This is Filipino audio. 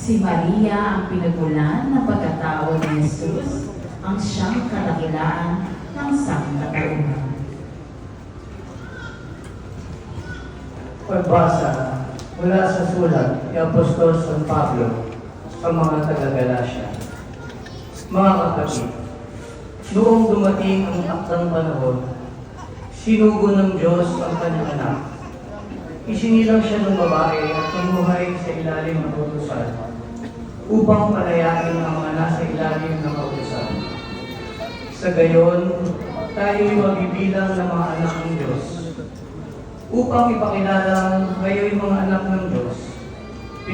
Si Maria ang pinagmulan ng pagkatao ni Jesus, ang siyang kadakilaan ng sangkatauhan. Pagbasa mula sa sulat ni Apostol San Pablo sa mga taga-Galacia. Mga kapatid, noong dumating ang aktang panahon, sinugo ng Diyos ang kanyang anak. Isinilang siya ng babae at tumuhay sa ilalim ng kautusan upang palayain ang mga nasa ilalim ng kautusan. Sa gayon, tayo'y mabibilang ng mga anak ng Diyos. Upang ipakilala kayo'y mga anak ng Diyos,